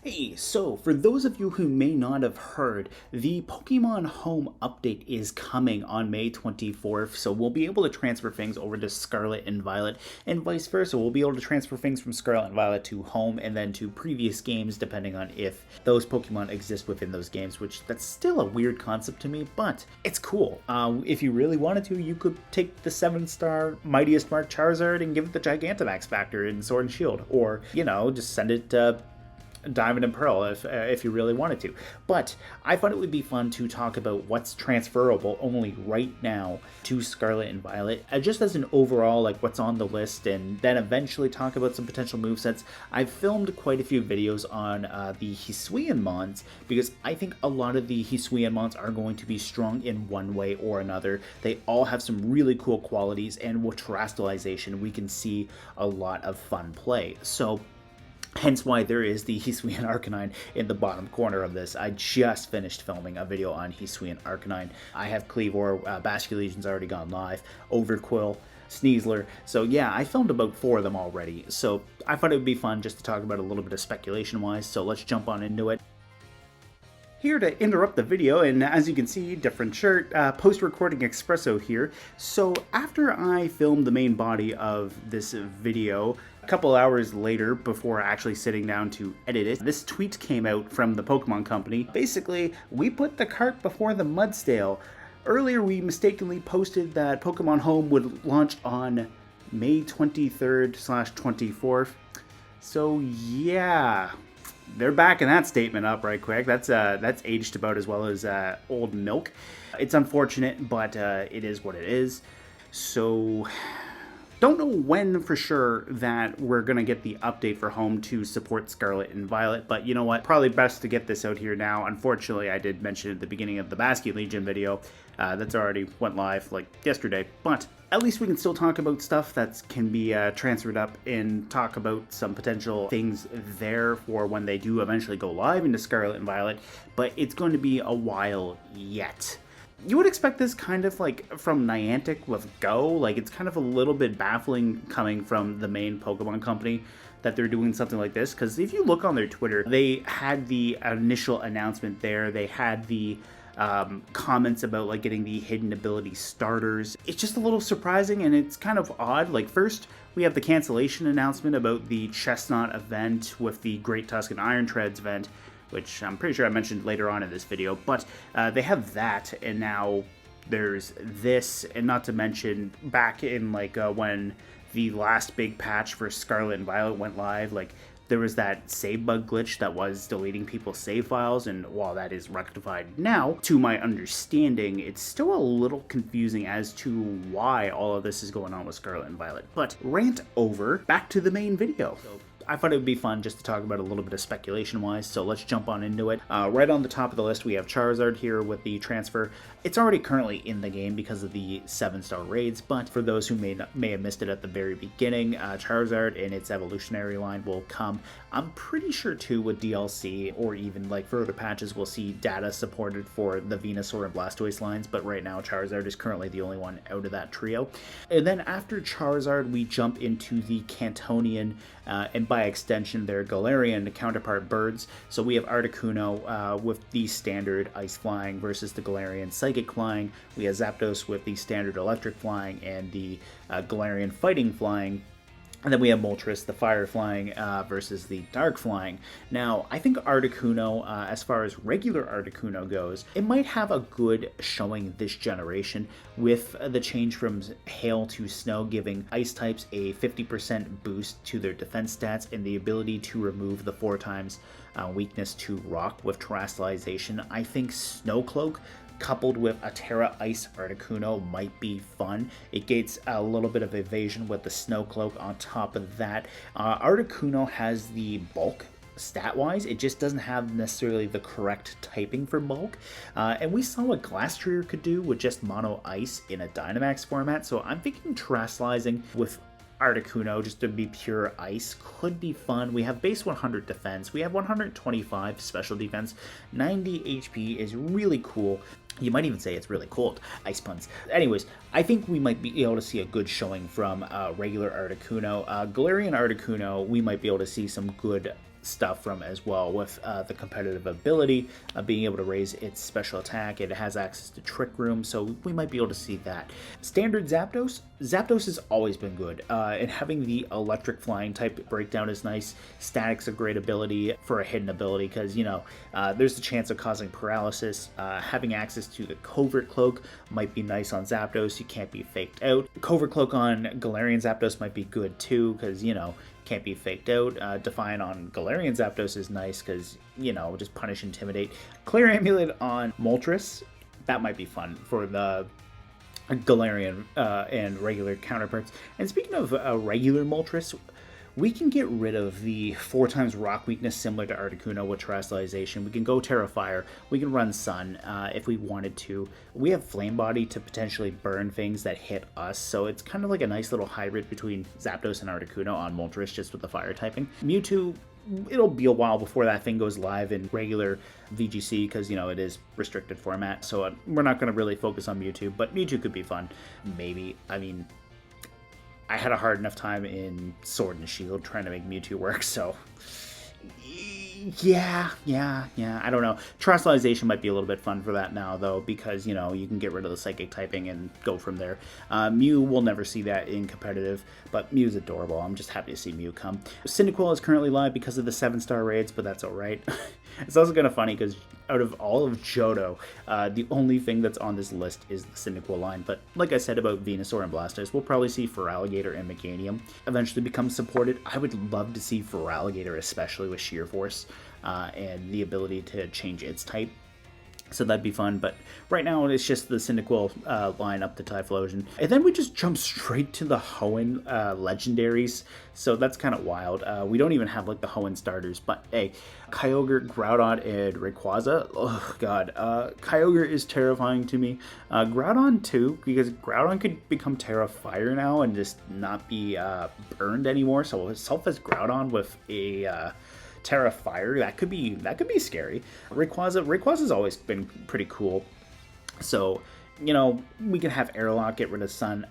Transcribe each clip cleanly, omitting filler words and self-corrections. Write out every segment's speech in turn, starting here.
Hey, so for those of you who may not have heard, the Pokemon Home update is coming on May 24th, so we'll be able to transfer things over to Scarlet and Violet, and vice versa. We'll be able to transfer things from Scarlet and Violet to Home and then to previous games, depending on if those Pokemon exist within those games, which that's still a weird concept to me, but it's cool. If you really wanted to, you could take the 7-star Mightiest Mark Charizard and give it the Gigantamax factor in Sword and Shield, or, just send it Diamond and Pearl if you really wanted to. But I thought it would be fun to talk about what's transferable only right now to Scarlet and Violet, just as an overall, like what's on the list, and then eventually talk about some potential movesets. I've filmed quite a few videos on the Hisuian Mons, because I think a lot of the Hisuian Mons are going to be strong in one way or another. They all have some really cool qualities, and with terrestrialization, we can see a lot of fun play. So hence why there is the Hisuian Arcanine in the bottom corner of this. I just finished filming a video on Hisuian Arcanine. I have Cleavor, Basculegion's already gone live, Overquill, Sneasler. So yeah, I filmed about 4 of them already. So I thought it would be fun just to talk about a little bit of speculation-wise, so let's jump on into it. Here to interrupt the video, and as you can see, different shirt, post-recording espresso here. So after I filmed the main body of this video, a couple hours later, before actually sitting down to edit it, this tweet came out from the Pokemon Company. Basically, we put the cart before the mud stale. Earlier, we mistakenly posted that Pokemon Home would launch on May 23rd/24th. So yeah, they're backing that statement up right quick. That's aged about as well as old milk. It's unfortunate, but it is what it is. So don't know when for sure that we're going to get the update for Home to support Scarlet and Violet, but you know what? Probably best to get this out here now. Unfortunately, I did mention at the beginning of the Basculegion video, that's already went live like yesterday, but at least we can still talk about stuff that can be transferred up and talk about some potential things there for when they do eventually go live into Scarlet and Violet, but it's going to be a while yet. You would expect this kind of like from Niantic with Go. Like, it's kind of a little bit baffling coming from the main Pokemon Company that they're doing something like this, because if you look on their Twitter, they had the initial announcement there. They had the comments about like getting the hidden ability starters. It's just a little surprising, and it's kind of odd. Like, first we have the cancellation announcement about the Chestnut event with the Great Tusk and Iron Treads event, which I'm pretty sure I mentioned later on in this video, but they have that, and now there's this, and not to mention back in like when the last big patch for Scarlet and Violet went live, like there was that save bug glitch that was deleting people's save files, and while that is rectified now, to my understanding, it's still a little confusing as to why all of this is going on with Scarlet and Violet. But rant over, back to the main video. I thought it would be fun just to talk about a little bit of speculation-wise, so let's jump on into it. Right on the top of the list, we have Charizard here with the transfer. It's already currently in the game because of the 7-star raids, but for those who may have missed it at the very beginning, Charizard in its evolutionary line will come. I'm pretty sure too with DLC or even like further patches, we'll see data supported for the Venusaur and Blastoise lines, but right now Charizard is currently the only one out of that trio. And then after Charizard, we jump into the Cantonian, and by extension their Galarian counterpart birds. So we have Articuno with the standard ice flying versus the Galarian psychic flying. We have Zapdos with the standard electric flying and the Galarian fighting flying. And then we have Moltres, the fire flying, versus the dark flying. Now, I think Articuno, as far as regular Articuno goes, it might have a good showing this generation, with the change from hail to snow giving ice types a 50% boost to their defense stats and the ability to remove the 4 times weakness to rock with terrestrialization. I think Snow Cloak coupled with a Terra Ice Articuno might be fun. It gets a little bit of evasion with the Snow Cloak on top of that. Articuno has the bulk stat-wise, it just doesn't have necessarily the correct typing for bulk. And we saw what Glastrier could do with just mono ice in a Dynamax format, so I'm thinking terrestrializing with Articuno just to be pure ice could be fun. We have base 100 defense, we have 125 special defense, 90 HP is really cool. You might even say it's really cold. Ice puns. Anyways, I think we might be able to see a good showing from regular Articuno. Galarian Articuno, we might be able to see some good stuff from as well, with the competitive ability, being able to raise its special attack. It has access to Trick Room, so we might be able to see that. Standard Zapdos. Zapdos has always been good, and having the electric flying type breakdown is nice. Static's a great ability for a hidden ability, because, you know, there's the chance of causing paralysis. Having access to the Covert Cloak might be nice on Zapdos. You can't be faked out. Covert Cloak on Galarian Zapdos might be good too, because, you know, can't be faked out. Defiant on Galarian Zapdos is nice because, you know, just punish, intimidate. Clear Amulet on Moltres, that might be fun for the Galarian and regular counterparts. And speaking of regular Moltres, we can get rid of the 4x rock weakness similar to Articuno with Terrestrialization. We can go Terra Fire. We can run Sun if we wanted to. We have Flame Body to potentially burn things that hit us, so it's kind of like a nice little hybrid between Zapdos and Articuno on Moltres, just with the fire typing. Mewtwo, it'll be a while before that thing goes live in regular VGC, because, you know, it is restricted format, so we're not going to really focus on Mewtwo, but Mewtwo could be fun. Maybe. I mean, I had a hard enough time in Sword and Shield trying to make Mewtwo work, so yeah, I don't know. Terrestrialization might be a little bit fun for that now, though, because, you know, you can get rid of the psychic typing and go from there. Mew, will never see that in competitive, but Mew's adorable. I'm just happy to see Mew come. Cyndaquil is currently live because of the 7-star raids, but that's alright. It's also kind of funny because out of all of Johto, the only thing that's on this list is the Cyndaquil line. But like I said about Venusaur and Blastoise, we'll probably see Feraligatr and Meganium eventually become supported. I would love to see Feraligatr, especially with Sheer Force and the ability to change its type. So that'd be fun, but right now it's just the Cyndaquil line up to Typhlosion. And then we just jump straight to the Hoenn legendaries, so that's kind of wild. We don't even have like the Hoenn starters, but hey, Kyogre, Groudon, and Rayquaza. Oh god, Kyogre is terrifying to me. Groudon too, because Groudon could become Terra Fire now and just not be burned anymore, so self as Groudon with a Terra Fire, that could be scary. Rayquaza's always been pretty cool. So, you know, we can have Airlock, get rid of Sun.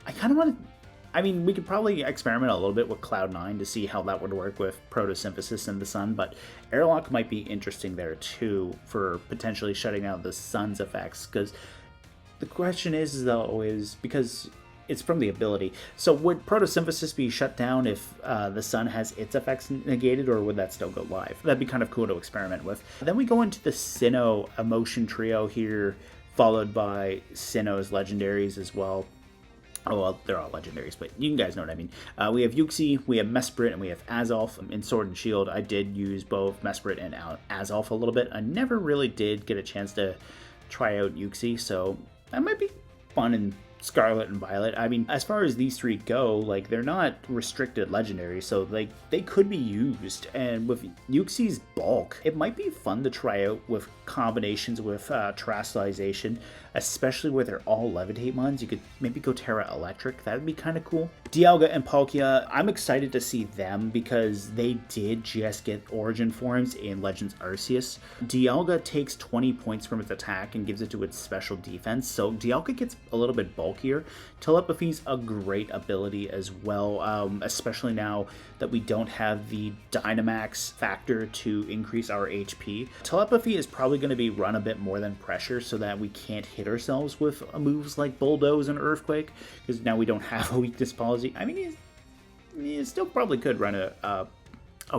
I kind of want to... I mean, we could probably experiment a little bit with Cloud9 to see how that would work with Photosynthesis and the Sun, but Airlock might be interesting there too for potentially shutting out the Sun's effects, because the question is, though, is because it's from the ability. So would Photosynthesis be shut down if the Sun has its effects negated, or would that still go live? That'd be kind of cool to experiment with. Then we go into the Sinnoh Emotion Trio here, followed by Sinnoh's legendaries as well. Oh, well, they're all legendaries, but you guys know what I mean. We have Uxie, we have Mesprit, and we have Azalf. In Sword and Shield, I did use both Mesprit and Azalf a little bit. I never really did get a chance to try out Uxie, so that might be fun in Scarlet and Violet. I mean, as far as these three go, like, they're not restricted legendaries, so like they could be used. And with Uxie's bulk, it might be fun to try out with combinations with Terrestrialization, especially where they're all Levitate ones. You could maybe go Terra Electric. That would be kind of cool. Dialga and Palkia, I'm excited to see them because they did just get Origin forms in Legends Arceus. Dialga takes 20 points from its attack and gives it to its special defense, so Dialga gets a little bit bulkier. Telepathy's a great ability as well, especially now that we don't have the Dynamax factor to increase our HP. Telepathy is probably going to be run a bit more than Pressure so that we can't hit ourselves with moves like Bulldoze and Earthquake, because now we don't have a weakness policy. I mean, you still probably could run a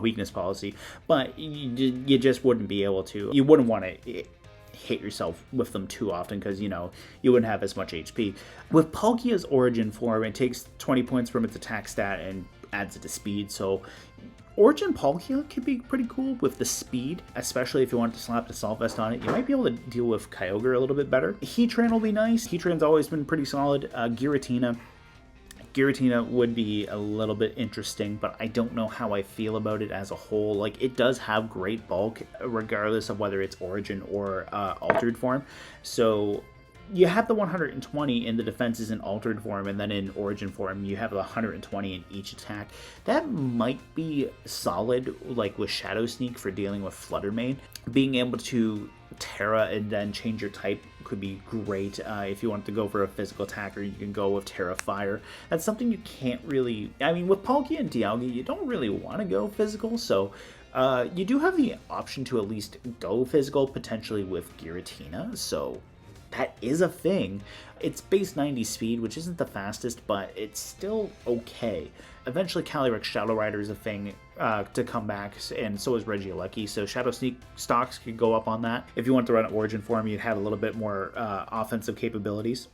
weakness policy, but you just wouldn't be able to. You wouldn't want to hit yourself with them too often, because, you know, you wouldn't have as much HP. With Palkia's Origin form, it takes 20 points from its attack stat and adds it to speed, so Origin Palkia could be pretty cool with the speed, especially if you want to slap the Salt Vest on it. You might be able to deal with Kyogre a little bit better. Heatran will be nice. Heatran's always been pretty solid. Giratina would be a little bit interesting, but I don't know how I feel about it as a whole. Like, it does have great bulk, regardless of whether it's Origin or Altered form. So you have the 120 in the defenses in Altered form, and then in Origin form, you have the 120 in each attack. That might be solid, like with Shadow Sneak for dealing with Flutter Mane. Being able to Terra and then change your type could be great. If you want to go for a physical attacker, you can go with Terra Fire. That's something you can't really... I mean, with Palkia and Dialga, you don't really want to go physical, so You do have the option to at least go physical, potentially with Giratina, so that is a thing. It's base 90 speed, which isn't the fastest, but it's still okay. Eventually, Calyrex Shadow Rider is a thing to come back, and so is Regieleki, so Shadow Sneak stocks could go up on that. If you want to run Origin form, you'd have a little bit more offensive capabilities.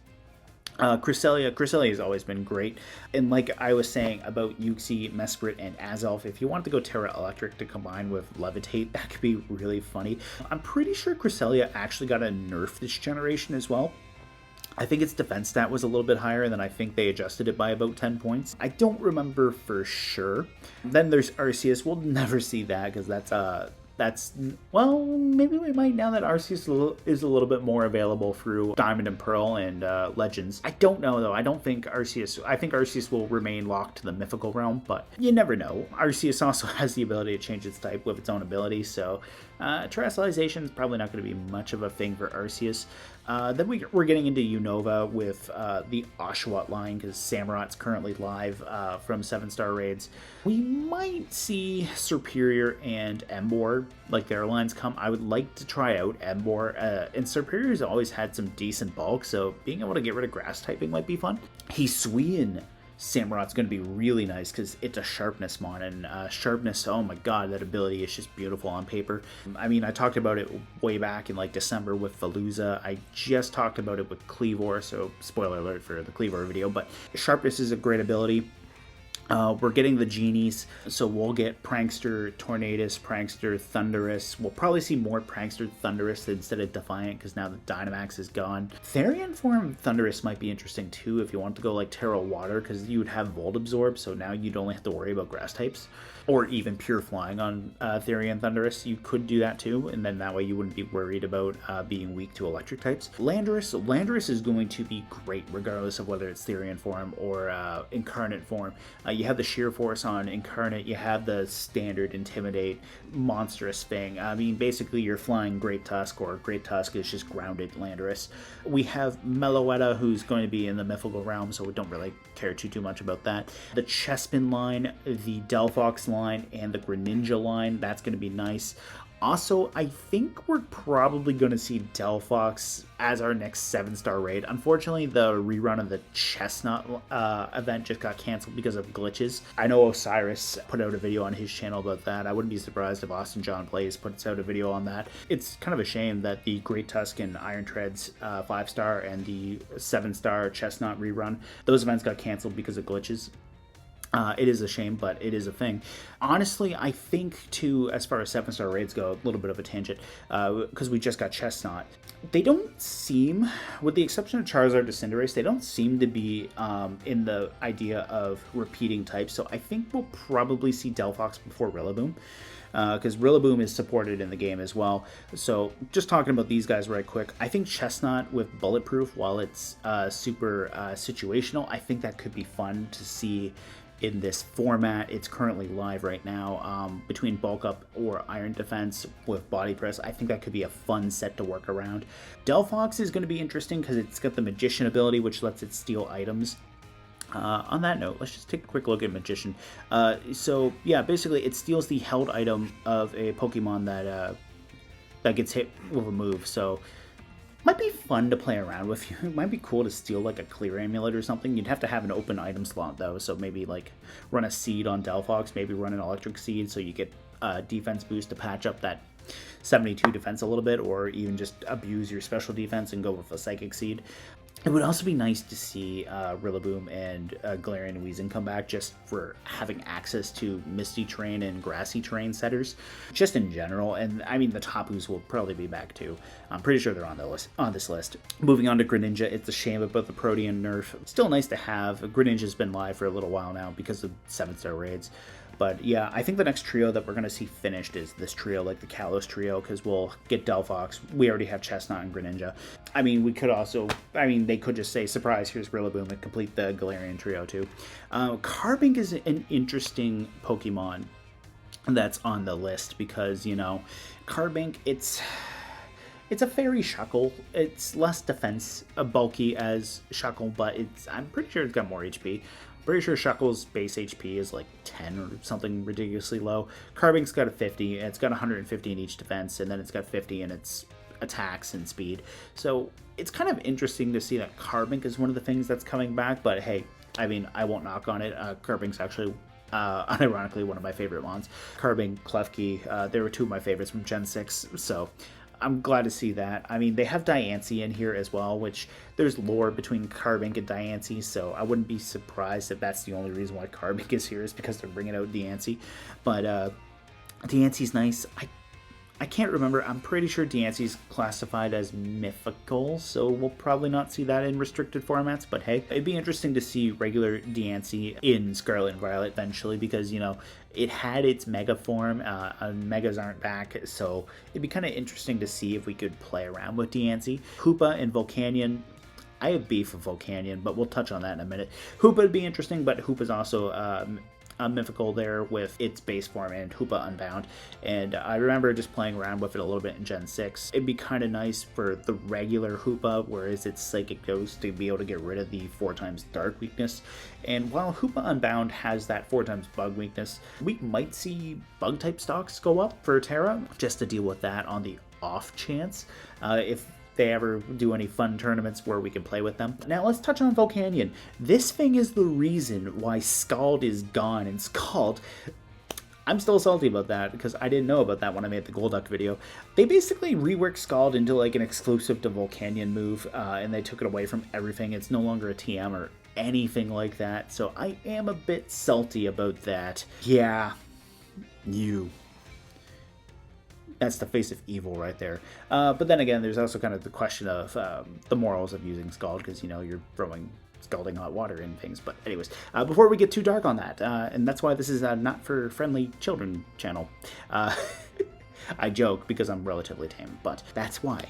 Cresselia has always been great, and like I was saying about Uxie, Mesprit, and Azelf, if you wanted to go Terra Electric to combine with Levitate, that could be really funny. I'm pretty sure Cresselia actually got a nerf this generation as well. I think its defense stat was a little bit higher, and then I think they adjusted it by about 10 points. I don't remember for sure. Then there's Arceus. We'll never see that because that's, well, maybe we might now that Arceus is a little bit more available through Diamond and Pearl and Legends. I don't know, though. I think Arceus will remain locked to the mythical realm, but you never know. Arceus also has the ability to change its type with its own ability, so Terrestrialization is probably not going to be much of a thing for Arceus. Then we're getting into Unova with the Oshawott line, because Samurot's currently live from 7-star raids. We might see Serperior and Emboar, like their lines come. I would like to try out Emboar, and Serperior's always had some decent bulk, so being able to get rid of grass typing might be fun. Hisuian Samurot's going to be really nice because it's a sharpness mon, and sharpness, oh my god, that ability is just beautiful on paper. I mean, I talked about it way back in like December with Veluza. I just talked about it with Cleavor, so spoiler alert for the Cleavor video, but sharpness is a great ability. We're getting the genies, so we'll get Prankster, Tornadus, Prankster, Thundurus. We'll probably see more Prankster, Thundurus instead of Defiant, because now the Dynamax is gone. Therian form Thundurus might be interesting too if you want to go like Terra Water, because you would have Volt Absorb, so now you'd only have to worry about grass types. Or even Pure Flying on Therian Thundurus. You could do that too, and then that way you wouldn't be worried about being weak to electric types. Landorus is going to be great regardless of whether it's Therian form or Incarnate form. You have the Sheer Force on Incarnate, you have the standard Intimidate, Monstrous Fang. I mean, basically you're flying Great Tusk, or Great Tusk is just grounded Landorus. We have Meloetta, who's going to be in the mythical realm, so we don't really care too much about that. The Chespin line, the Delphox line, and the Greninja line, that's going to be nice. Also, I think we're probably going to see Delphox as our next 7-star raid. Unfortunately, the rerun of the Chestnut event just got canceled because of glitches. I know Osiris put out a video on his channel about that. I wouldn't be surprised if Austin John Plays puts out a video on that. It's kind of a shame that the Great Tusk and Iron Treads 5-star and the 7-star Chestnut rerun, those events got canceled because of glitches. It is a shame, but it is a thing. Honestly, I think, too, as far as 7-star raids go, a little bit of a tangent, because we just got Chestnut. They don't seem, with the exception of Charizard to Cinderace, they don't seem to be in the idea of repeating types, so I think we'll probably see Delphox before Rillaboom. Because Rillaboom is supported in the game as well. So just talking about these guys right quick, I think Chestnut with Bulletproof, while it's super situational, I think that could be fun to see in this format. It's currently live right now between Bulk Up or Iron Defense with Body Press. I think that could be a fun set to work around. Delphox is going to be interesting because it's got the Magician ability, which lets it steal items. On that note, let's just take a quick look at Magician. So yeah, basically it steals the held item of a Pokemon that gets hit with a move. So might be fun to play around with. It might be cool to steal like a clear amulet or something. You'd have to have an open item slot though, so maybe like run a seed on Delphox, maybe run an electric seed so you get a defense boost to patch up that 72 defense a little bit, or even just abuse your special defense and go with a psychic seed. It would also be nice to see Rillaboom and Galarian and Weezing come back, just for having access to Misty Terrain and Grassy Terrain setters, just in general. And I mean, the Tapus will probably be back too. I'm pretty sure they're on this list. Moving on to Greninja, it's a shame about the Protean nerf. Still nice to have. Greninja's been live for a little while now because of 7-star raids. But yeah, I think the next trio that we're going to see finished is this trio, like the Kalos trio, because we'll get Delphox. We already have Chestnut and Greninja. I mean, they could just say, surprise, here's Rillaboom, and complete the Galarian trio too. Carbink is an interesting Pokemon that's on the list because, you know, Carbink, it's a fairy Shuckle. It's less defense bulky as Shuckle, but I'm pretty sure it's got more HP. Pretty sure Shuckle's base HP is like 10 or something ridiculously low. Carbink's got a 50, and it's got 150 in each defense, and then it's got 50 in its attacks and speed. So it's kind of interesting to see that Carbink is one of the things that's coming back, but hey, I mean, I won't knock on it. Carbink's actually unironically one of my favorite mons. Carbink, Klefki, they were two of my favorites from Gen 6, so I'm glad to see that. I mean, they have Diancie in here as well, which there's lore between Carbink and Diancie, so I wouldn't be surprised if that's the only reason why Carbink is here is because they're bringing out Diancie. But Diancie's nice. I can't remember. I'm pretty sure Diancie's classified as mythical, so we'll probably not see that in restricted formats, but hey, it'd be interesting to see regular Diancie in Scarlet and Violet eventually because, you know, it had its mega form, and megas aren't back, so it'd be kind of interesting to see if we could play around with Diancie. Hoopa and Volcanion. I have beef with Volcanion, but we'll touch on that in a minute. Hoopa would be interesting, but Hoopa's also mythical there with its base form and Hoopa Unbound, and I remember just playing around with it a little bit in Gen 6. It'd be kind of nice for the regular Hoopa, whereas its Psychic Ghost, to be able to get rid of the 4x Dark weakness. And while Hoopa Unbound has that 4x Bug weakness, we might see Bug type stocks go up for Terra, just to deal with that on the off chance. If they ever do any fun tournaments where we can play with them. Now let's touch on Volcanion. This thing is the reason why Scald is gone, and Scald, I'm still salty about that because I didn't know about that when I made the Golduck video. They basically reworked Scald into like an exclusive to Volcanion move, and they took it away from everything. It's no longer a TM or anything like that, so I am a bit salty about that. Yeah, that's the face of evil right there. But then again, there's also kind of the question of the morals of using Scald, because, you know, you're throwing scalding hot water in things. But anyways, before we get too dark on that, and that's why this is a not for friendly children channel. I joke because I'm relatively tame, but that's why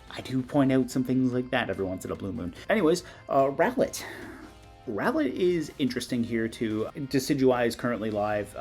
I do point out some things like that every once in a blue moon. Anyways, Rowlet. Rowlet is interesting here too. Decidueye is currently live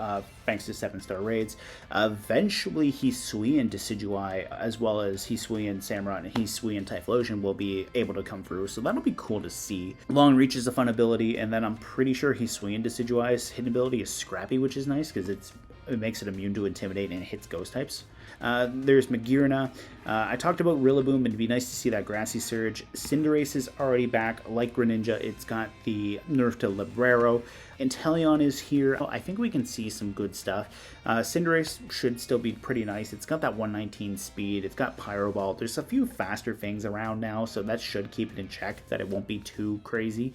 thanks to 7-star raids. Eventually Hisui and Decidueye, as well as Hisui and Samurott and Hisui and Typhlosion, will be able to come through, so that'll be cool to see. Long Reach is a fun ability, and then I'm pretty sure Hisui and Decidueye's hidden ability is Scrappy, which is nice because it makes it immune to Intimidate and it hits ghost types. There's Magearna. I talked about Rillaboom, and it'd be nice to see that Grassy Surge. Cinderace is already back. Like Greninja, it's got the nerf to Librero. Inteleon is here. I think we can see some good stuff. Cinderace should still be pretty nice. It's got that 119 speed. It's got Pyro Ball. There's a few faster things around now, so that should keep it in check, that it won't be too crazy.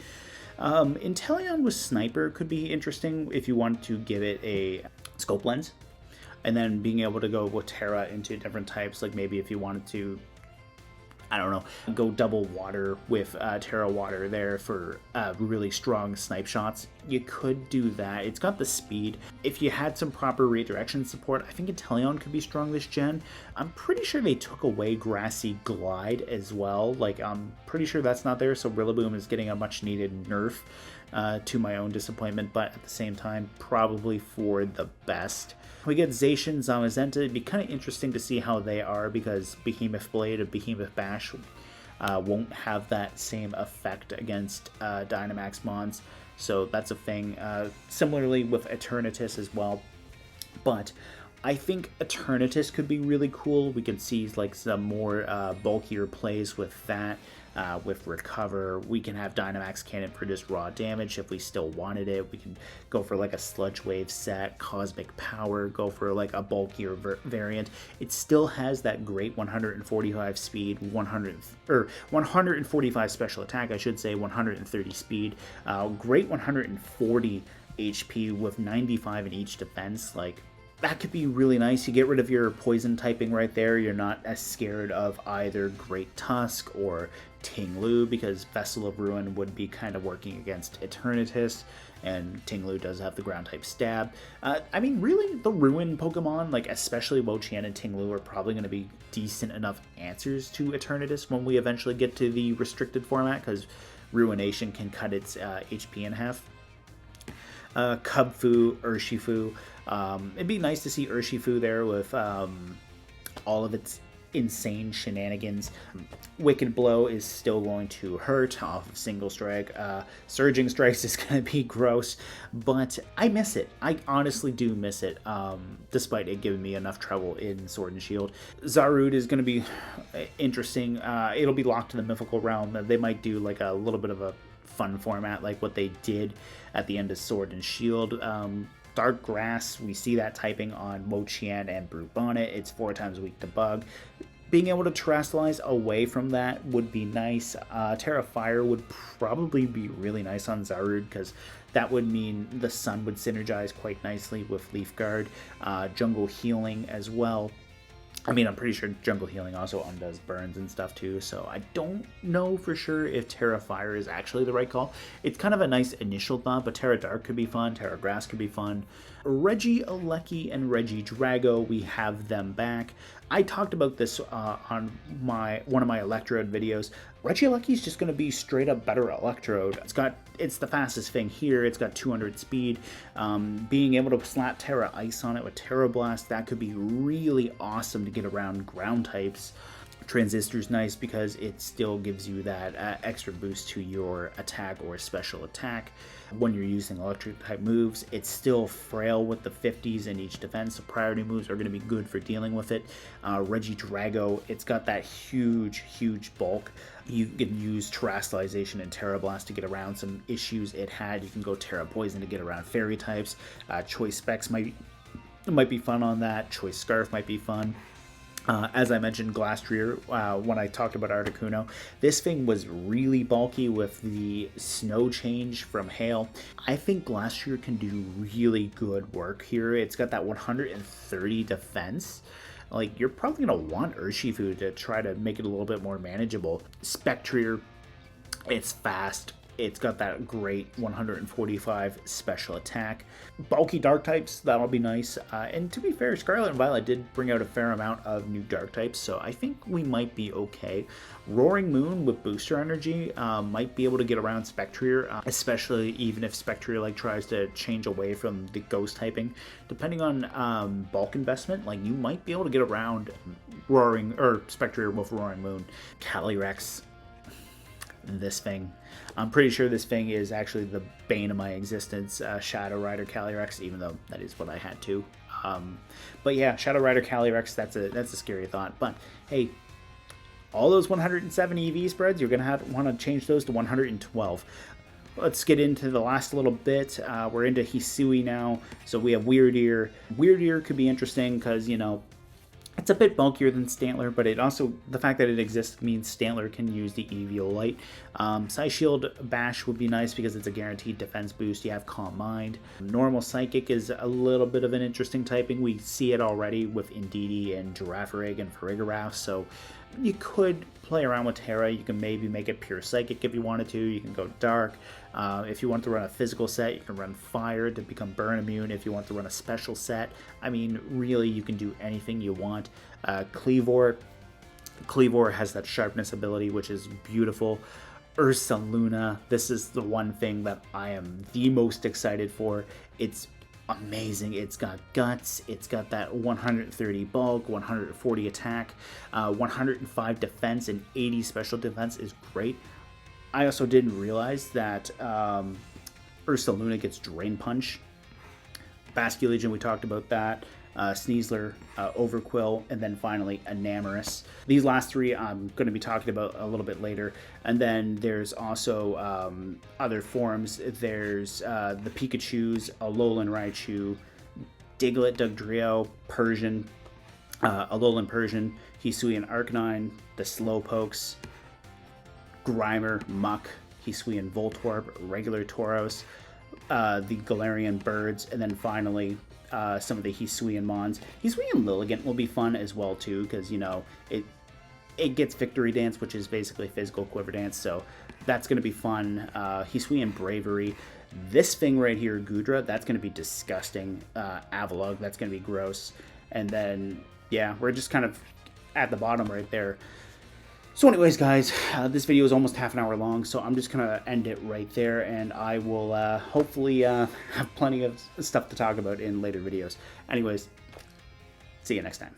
Inteleon with Sniper could be interesting if you wanted to give it a scope lens, and then being able to go with Terra into different types, like maybe if you wanted to, I don't know, go double water with Terra Water there for really strong snipe shots. You could do that. It's got the speed. If you had some proper redirection support, I think Inteleon could be strong this gen. I'm pretty sure they took away Grassy Glide as well. Like, I'm pretty sure that's not there, so Rillaboom is getting a much needed nerf, to my own disappointment, but at the same time, probably for the best. We get Zacian, Zamazenta. It'd be kind of interesting to see how they are, because Behemoth Blade and Behemoth Bash won't have that same effect against Dynamax mons, so that's a thing. Similarly with Eternatus as well, but I think Eternatus could be really cool. We could see like some more bulkier plays with that. With Recover, we can have Dynamax Cannon produce raw damage if we still wanted it. We can go for like a Sludge Wave set, Cosmic Power, go for like a bulkier variant. It still has that great 145 speed, 145 special attack, I should say, 130 speed, great 140 HP with 95 in each defense. Like, that could be really nice. You get rid of your poison typing right there. You're not as scared of either Great Tusk or Tinglu, because Vessel of Ruin would be kind of working against Eternatus, and Tinglu does have the ground type stab. I mean, really, the Ruin Pokemon, like especially Wo-Chien and Tinglu, are probably going to be decent enough answers to Eternatus when we eventually get to the restricted format, because Ruination can cut its HP in half. Kubfu, Urshifu. It'd be nice to see Urshifu there with all of its insane shenanigans. Wicked Blow is still going to hurt off of single strike. Surging Strikes is going to be gross, but I miss it. I honestly do miss it, despite it giving me enough trouble in Sword and Shield. Zarud is going to be interesting. It'll be locked to the mythical realm. They might do like a little bit of a fun format like what they did at the end of Sword and Shield. Dark Grass, we see that typing on Mo-Chien and Brute Bonnet. It's 4 times weak to bug. Being able to terrestrialize away from that would be nice. Terra Fire would probably be really nice on Zarud, because that would mean the sun would synergize quite nicely with Leaf Guard. Jungle Healing as well. I mean, I'm pretty sure Jungle Healing also undoes burns and stuff too, so I don't know for sure if Terra Fire is actually the right call. It's kind of a nice initial thought, but Terra Dark could be fun, Terra Grass could be fun. Reggie Alecki and Reggie Drago, we have them back. I talked about this on one of my Electrode videos. Reggie Alecki is just going to be straight up better Electrode. It's the fastest thing here. It's got 200 speed. Being able to slap Terra Ice on it with Terra Blast, that could be really awesome to get around ground types. Transistor's nice because it still gives you that extra boost to your attack or special attack when you're using electric type moves. It's still frail with the 50s in each defense, so priority moves are going to be good for dealing with it. Reggie Drago, it's got that huge bulk. You can use Terrestrialization and Terra Blast to get around some issues it had. You can go Terra Poison to get around fairy types. Choice Specs might be fun on that. Choice Scarf might be fun. As I mentioned, Glastrier, when I talked about Articuno, this thing was really bulky with the snow change from Hail. I think Glastrier can do really good work here. It's got that 130 defense. Like, you're probably going to want Urshifu to try to make it a little bit more manageable. Spectrier, it's fast. It's got that great 145 special attack. Bulky dark types, that'll be nice. And to be fair, Scarlet and Violet did bring out a fair amount of new dark types, so I think we might be okay. Roaring Moon with booster energy might be able to get around Spectrier, especially even if Spectrier like tries to change away from the ghost typing. Depending on bulk investment, like you might be able to get around Spectrier with Roaring Moon. Calyrex, this thing. I'm pretty sure this thing is actually the bane of my existence, Shadow Rider Calyrex, even though that is what I had to. But yeah, Shadow Rider Calyrex, that's a scary thought. But hey, all those 107 EV spreads, you're going to want to change those to 112. Let's get into the last little bit. We're into Hisui now. So we have Weird Ear. Weird Ear could be interesting because, you know, it's a bit bulkier than Stantler, but it also, the fact that it exists means Stantler can use the Eviolite. Psyshield Bash would be nice because it's a guaranteed defense boost. You have Calm Mind. Normal Psychic is a little bit of an interesting typing. We see it already with Indeedee and Girafarig and Farigiraf, so you could play around with Terra. You can maybe make it pure Psychic if you wanted to. You can go Dark. If you want to run a physical set, you can run Fire to become burn immune. If you want to run a special set, I mean, really, you can do anything you want. Cleavor has that sharpness ability, which is beautiful. Ursaluna, this is the one thing that I am the most excited for. It's amazing. It's got guts, it's got that 130 bulk, 140 attack, 105 defense, and 80 special defense is great. I also didn't realize that Ursaluna gets Drain Punch. Basculegion, we talked about that. Sneasler, Overquill, and then finally Enamorus. These last three I'm going to be talking about a little bit later. And then there's also other forms. There's the Pikachus, Alolan Raichu, Diglett, Dugtrio, Persian, Alolan Persian, Hisuian Arcanine, the Slowpokes, Grimer, Muck, Hisuian Voltorb, regular Tauros, the Galarian Birds, and then finally some of the Hisuian Mons. Hisuian Lilligant will be fun as well too, because, you know, it gets Victory Dance, which is basically physical Quiver Dance, so that's going to be fun. Hisuian Bravery. This thing right here, Gudra, that's going to be disgusting. Avalugg, that's going to be gross. And then, yeah, we're just kind of at the bottom right there. So anyways, guys, this video is almost half an hour long, so I'm just going to end it right there, and I will hopefully have plenty of stuff to talk about in later videos. Anyways, see you next time.